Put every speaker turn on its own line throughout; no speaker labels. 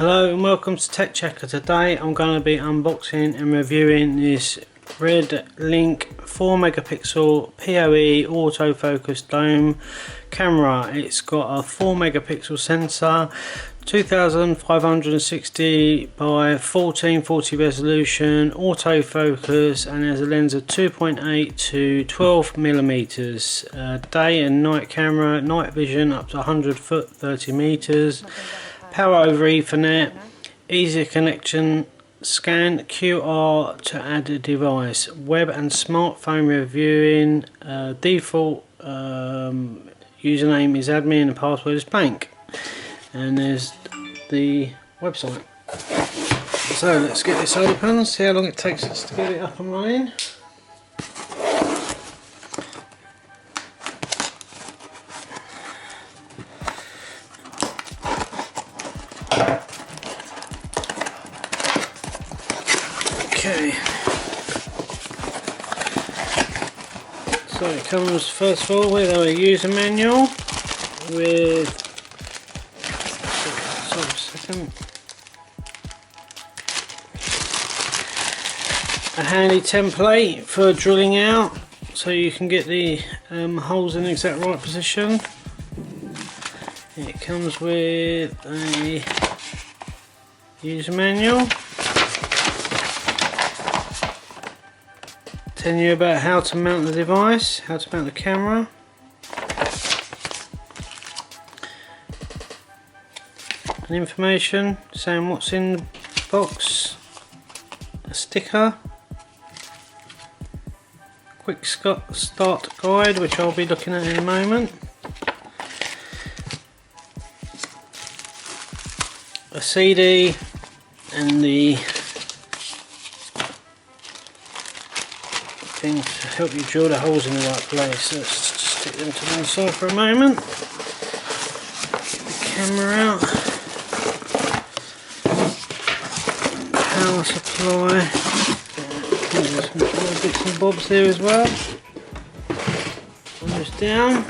Hello and welcome to Tech Checker. Today I'm going to be unboxing and reviewing this Reolink 4 megapixel PoE autofocus dome camera. It's got a 4 megapixel sensor, 2560 by 1440 resolution, autofocus, and has a lens of 2.8 to 12 millimeters. Day and night camera, night vision up to 100 foot, 30 meters. Power over Ethernet, easy connection, scan QR to add a device, web and smartphone reviewing, default username is admin and password is bank, and there's the website. So let's get this open, see how long it takes us to get it up and running. Okay, so it comes first of all with a user manual with a handy template for drilling out so you can get the holes in the exact right position. It comes with a user manual telling you about how to mount the device, how to mount the camera. And information saying what's in the box, a sticker, quick start guide which I'll be looking at in a moment, a CD, and the thing to help you drill the holes in the right place. Let's just stick them to one side for a moment. Get the camera out. Power supply. There's some more bits and bobs there as well. Almost down.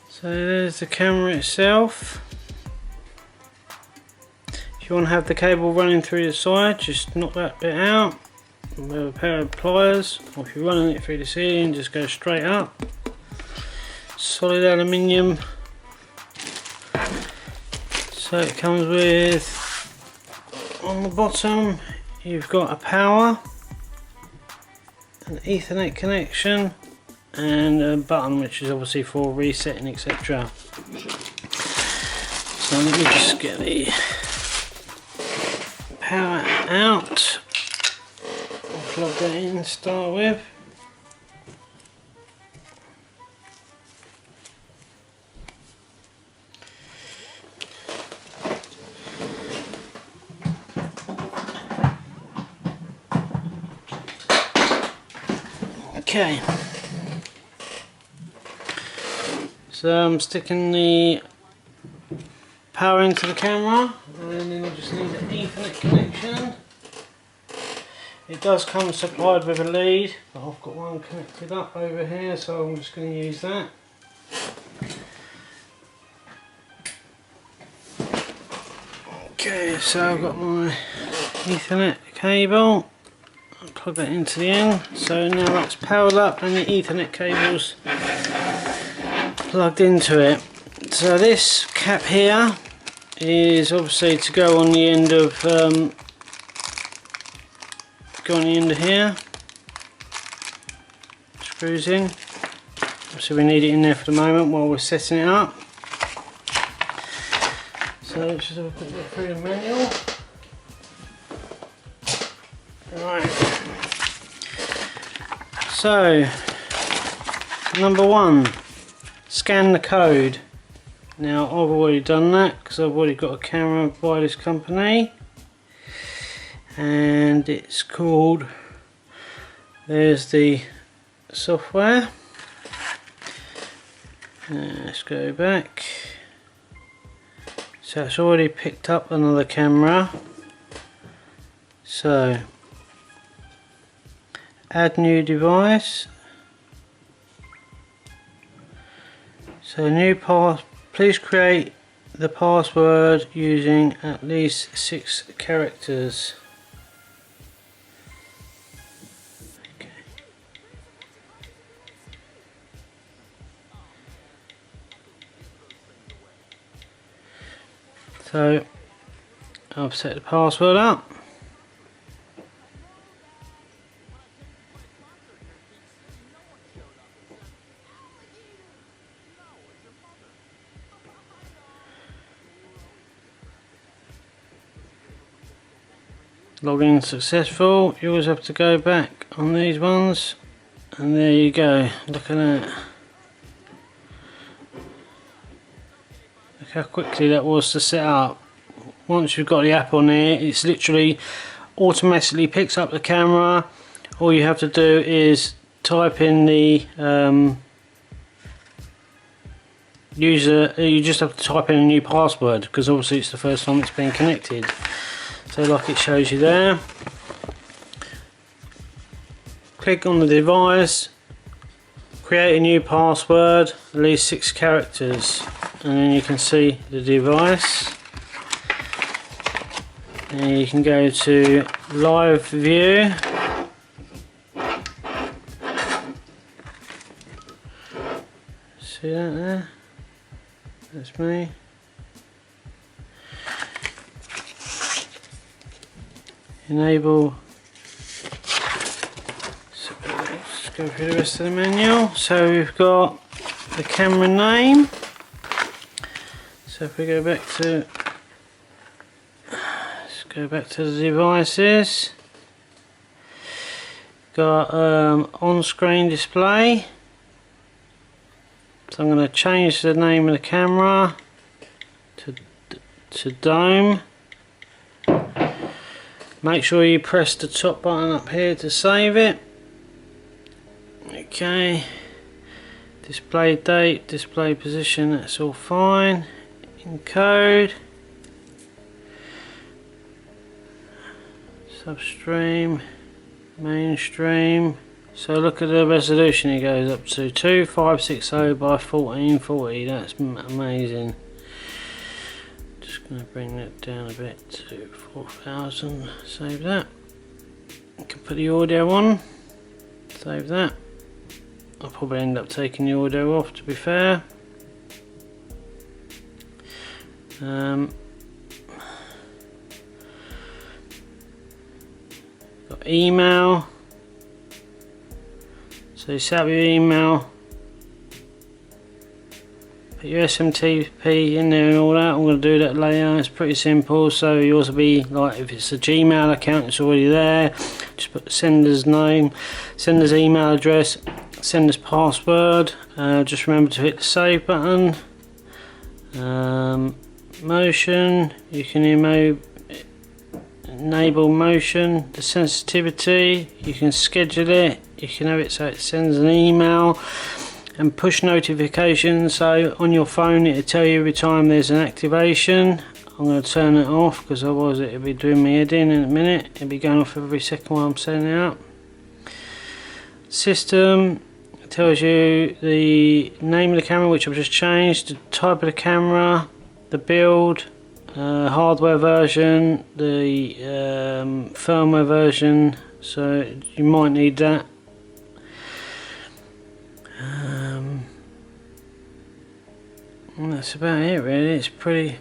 So there's the camera itself. If you want to have the cable running through the side, just knock that bit out with a pair of pliers, or if you're running it through the ceiling, just go straight up. Solid aluminium. So it comes with, on the bottom you've got a power, an Ethernet connection, and a button which is obviously for resetting, etc. So let me just get the power out. I'll plug that in to start with. Okay. So I'm sticking the power into the camera, and then you just need an Ethernet connection. It does come supplied with a lead, but I've got one connected up over here, so I'm just going to use that. Okay, so I've got my Ethernet cable. I'll plug that into the end. So now that's powered up and the Ethernet cable's plugged into it. So this cap here is obviously to go on the end of here. Screws in. So we need it in there for the moment while we're setting it up. So let's just have a quick look through the manual. Right. So number one, scan the code. Now I've already done that because I've already got a camera by this company, and it's called, there's the software. Let's go back. So it's already picked up another camera. So add new device, So please create the password using at least 6 characters. Okay. So I've set the password up. Login successful. You always have to go back on these ones, and there you go. Look at that. Look how quickly that was to set up. Once you've got the app on there, it's literally automatically picks up the camera. All you have to do is type in the user. You just have to type in a new password, because obviously it's the first time it's been connected. So like it shows you there, click on the device, create a new password, at least 6 characters, and then you can see the device. And you can go to live view. See that there? That's me. Enable. So let's go through the rest of the manual. So we've got the camera name. So if we go back to, let's go back to the devices. Got on-screen display. So I'm going to change the name of the camera to Dome. Make sure you press the top button up here to save it. Okay. Display date, display position, that's all fine. Encode. Substream. Mainstream. So look at the resolution it goes up to. 2560 by 1440. That's amazing. Just going to bring that down a bit to 4000. Save that. You can put the audio on. Save that. I'll probably end up taking the audio off, to be fair. Got email. So you set up your email. Put your SMTP in there and all that. I'm going to do that later. It's pretty simple. So you also be like, if it's a Gmail account, it's already there. Just put the sender's name, sender's email address, sender's password. Just remember to hit the save button. Motion. You can enable motion. The sensitivity. You can schedule it. You can have it so it sends an email. And push notifications, so on your phone it'll tell you every time there's an activation. I'm going to turn it off because otherwise it'll be doing me head in a minute. It'll be going off every second while I'm setting it up. System tells you the name of the camera, which I've just changed, the type of the camera, the build, hardware version, the firmware version, so you might need that. And that's about it really. It's pretty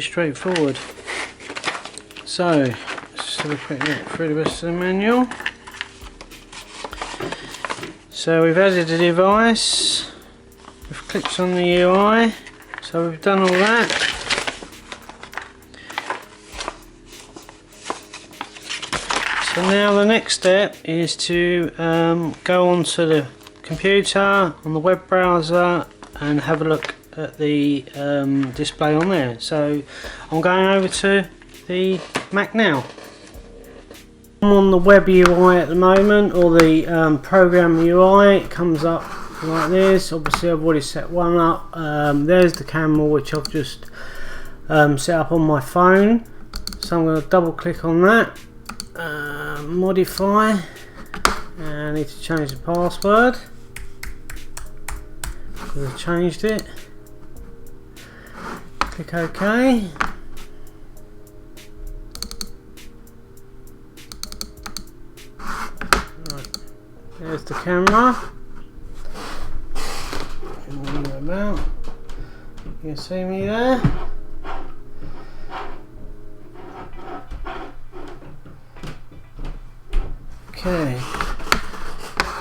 straightforward. So let's just have a quick look through the rest of the manual. So we've added the device, we've clicked on the UI, so we've done all that. So now the next step is to go onto the computer on the web browser and have a look at the display on there. So I'm going over to the Mac now. I'm on the web UI at the moment, or the program UI. It comes up like this. Obviously I've already set one up. There's the camera which I've just set up on my phone. So I'm going to double click on that, modify, and I need to change the password because I changed it. Click OK. Right, there's the camera. About. You can see me there. Okay.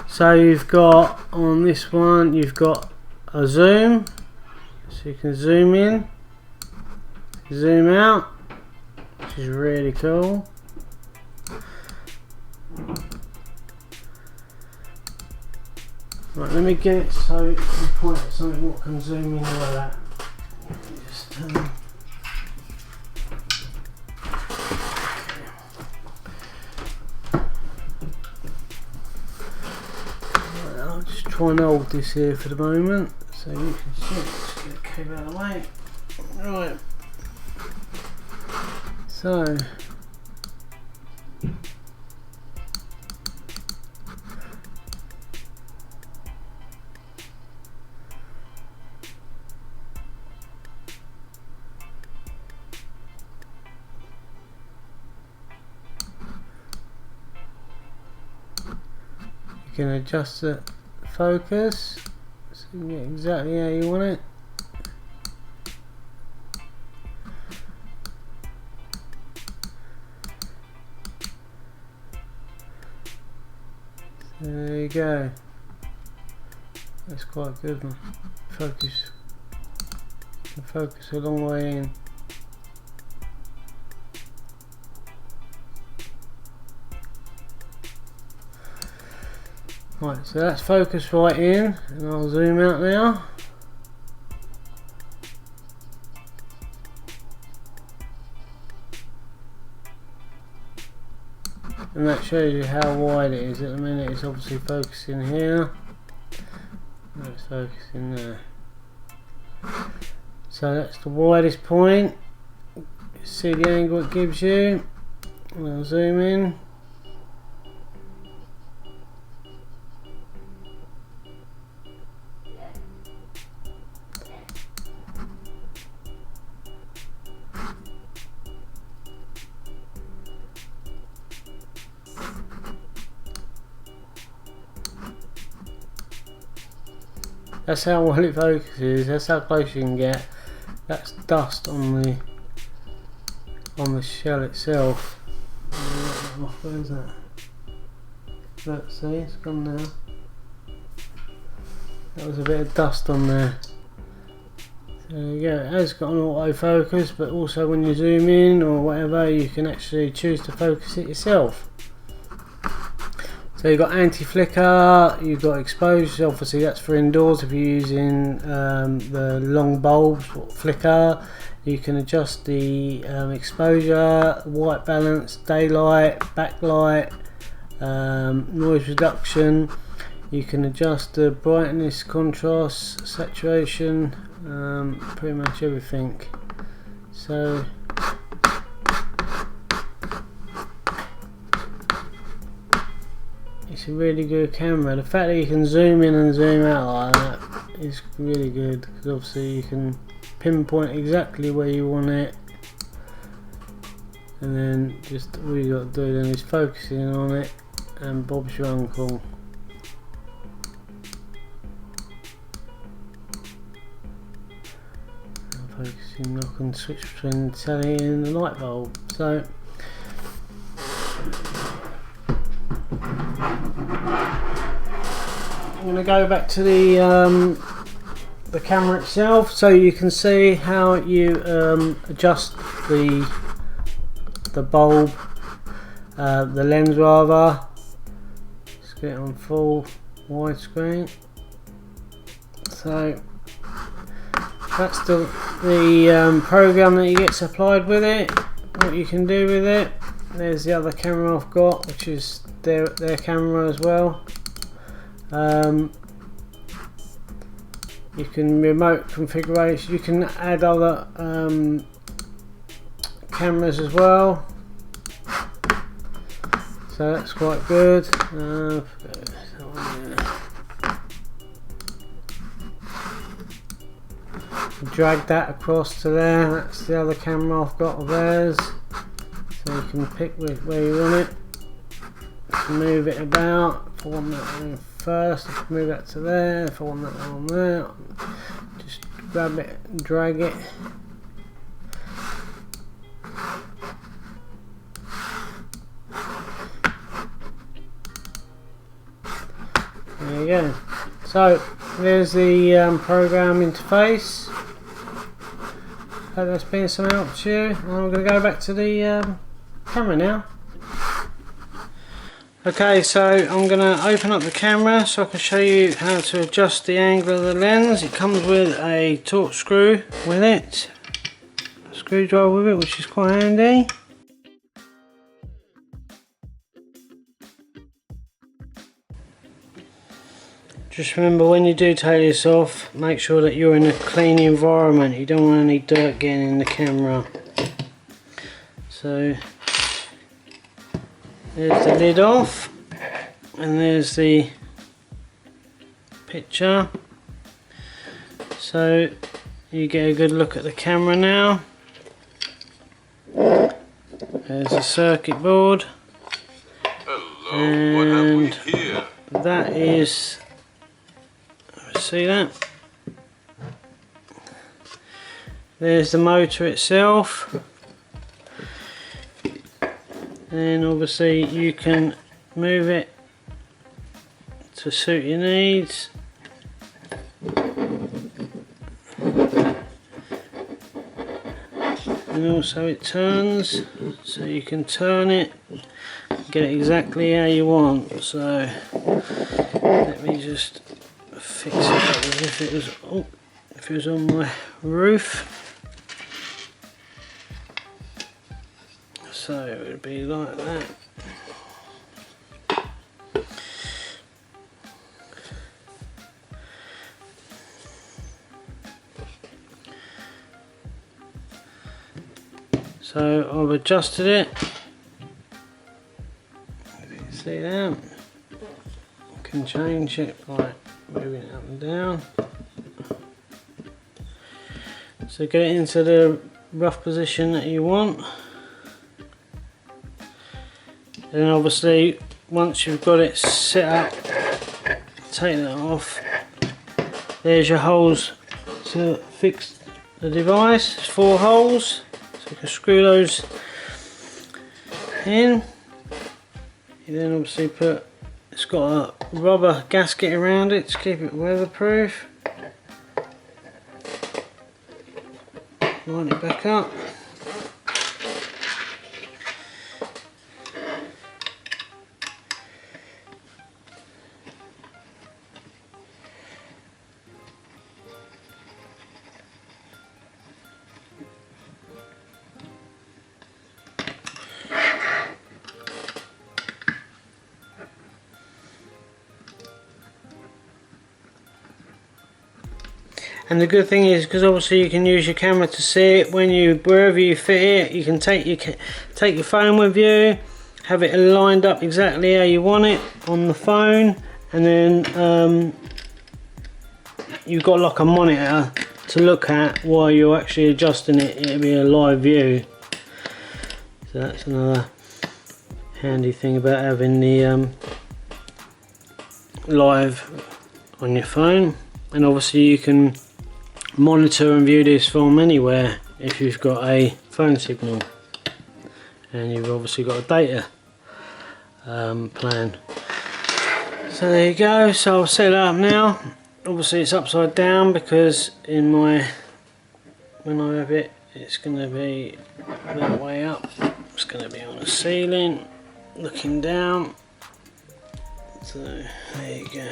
So you've got on this one, you've got a zoom, so you can zoom in, zoom out, which is really cool. Right, let me get it so you can point at something what can zoom in like that. Just, right, I'll just try and hold this here for the moment so you can see it. Just get the cable out of the way. Right. So. You can adjust the focus so you can get exactly how you want it. So there you go. That's quite good, man. Focus. You can focus a long way in. Right, so that's focused right in, and I'll zoom out now. And that shows you how wide it is. At the minute it's obviously focusing here. No, it's focusing there. So that's the widest point. See the angle it gives you. And I'll zoom in. That's how well it focuses. That's how close you can get. That's dust on the shell itself. Where's that? Look, see, it's gone now. That was a bit of dust on there. So there you go. It has got an autofocus, but also when you zoom in or whatever, you can actually choose to focus it yourself. So you've got anti-flicker, you've got exposure, obviously that's for indoors if you're using the long bulbs, flicker. You can adjust the exposure, white balance, daylight, backlight, noise reduction. You can adjust the brightness, contrast, saturation, pretty much everything. So it's a really good camera. The fact that you can zoom in and zoom out like that is really good, because obviously you can pinpoint exactly where you want it, and then just all you got to do then is focusing on it, and Bob's your uncle. Focusing, I can switch between the telly and the light bulb. So I'm going to go back to the camera itself, so you can see how you adjust the bulb, the lens rather. Let's get it on full widescreen. So that's the program that you get supplied with it. What you can do with it. There's the other camera I've got, which is their camera as well. You can remote configuration. You can add other cameras as well. So that's quite good. drag that across to there. That's the other camera I've got of theirs, so you can pick where you want it, move it about. If I want that one first, I can move that to there. If I want that one there, just grab it and drag it. There you go. So there's the program interface. Hope that's been some help to you. And I'm going to go back to the camera now. Okay, so I'm going to open up the camera so I can show you how to adjust the angle of the lens. It comes with a torque screw with it, a screwdriver with it, which is quite handy. Just remember, when you do take this off, make sure that you're in a clean environment. You don't want any dirt getting in the camera. So there's the lid off, and there's the picture. So you get a good look at the camera now. There's the circuit board.
Hello,
and
what have we here?
That is, see that? There's the motor itself, and obviously you can move it to suit your needs. And also it turns, so you can turn it, get it exactly how you want. So let me just fix it up as if it was on my roof. So it would be like that. So I've adjusted it. You can see that. I can change it by moving it up and down. So get it into the rough position that you want. And then obviously once you've got it set up, take that off. There's your holes to fix the device. There's 4 holes, so you can screw those in. You then obviously put, it's got a rubber gasket around it to keep it weatherproof. Line it back up. And the good thing is, because obviously you can use your camera to see it wherever you fit it. You can take your phone with you, have it lined up exactly how you want it on the phone, and then you've got like a monitor to look at while you're actually adjusting it. It'll be a live view. So that's another handy thing about having the live on your phone. And obviously you can monitor and view this from anywhere if you've got a phone signal, and you've obviously got a data plan. So there you go. So I'll set it up now. Obviously it's upside down because when I have it, it's going to be that way up. It's going to be on the ceiling looking down. So there you go.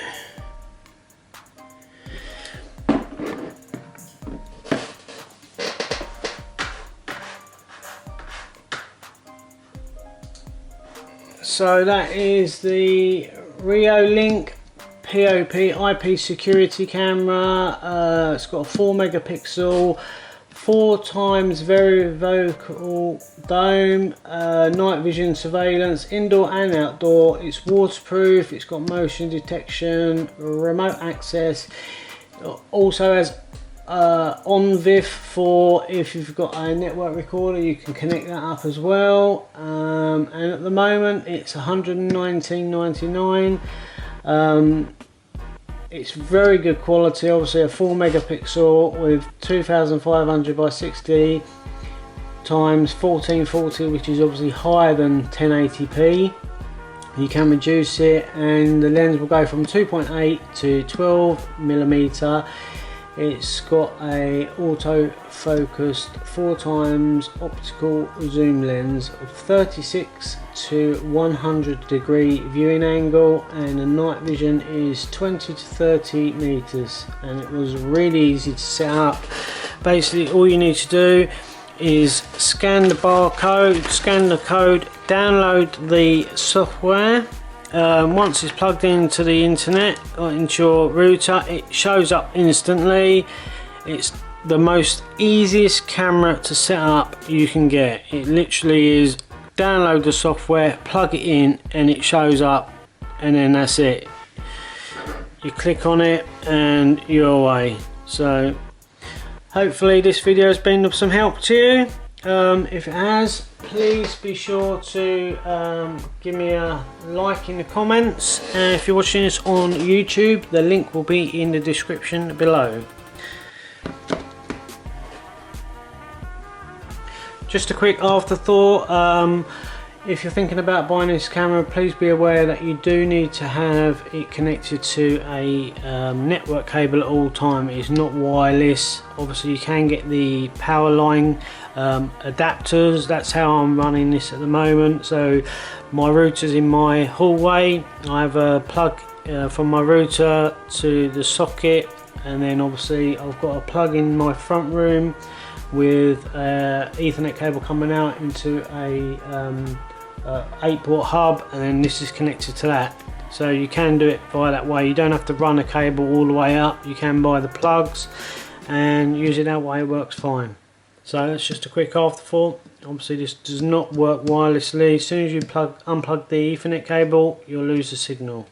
So that is the Reolink POP IP security camera. It's got a 4 megapixel, 4 times Varifocal dome, night vision surveillance, indoor and outdoor. It's waterproof, it's got motion detection, remote access. It also has ONVIF for if you've got a network recorder, you can connect that up as well, and at the moment it's $119.99. It's very good quality, obviously a 4 megapixel with 2500 by 60 times 1440, which is obviously higher than 1080p. You can reduce it, and the lens will go from 2.8 to 12 millimeter. It's got a auto-focused 4x optical zoom lens of 36 to 100 degree viewing angle, and the night vision is 20 to 30 meters, and it was really easy to set up. Basically all you need to do is scan the barcode, scan the code, download the software. Once it's plugged into the internet or into your router, it shows up instantly. It's the most easiest camera to set up you can get. It literally is download the software, plug it in, and it shows up, and then that's it. You click on it and you're away. So hopefully this video has been of some help to you. If it has, please be sure to give me a like in the comments, and if you're watching this on YouTube, the link will be in the description below. Just a quick afterthought, if you're thinking about buying this camera, please be aware that you do need to have it connected to a network cable at all time. It's not wireless. Obviously you can get the power line adapters. That's how I'm running this at the moment. So my router's in my hallway. I have a plug from my router to the socket, and then obviously I've got a plug in my front room with Ethernet cable coming out into a 8-port hub, and then this is connected to that. So you can do it via that way. You don't have to run a cable all the way up. You can buy the plugs and use it that way. It works fine. So that's just a quick afterthought. Obviously this does not work wirelessly. As soon as you unplug the Ethernet cable, you'll lose the signal.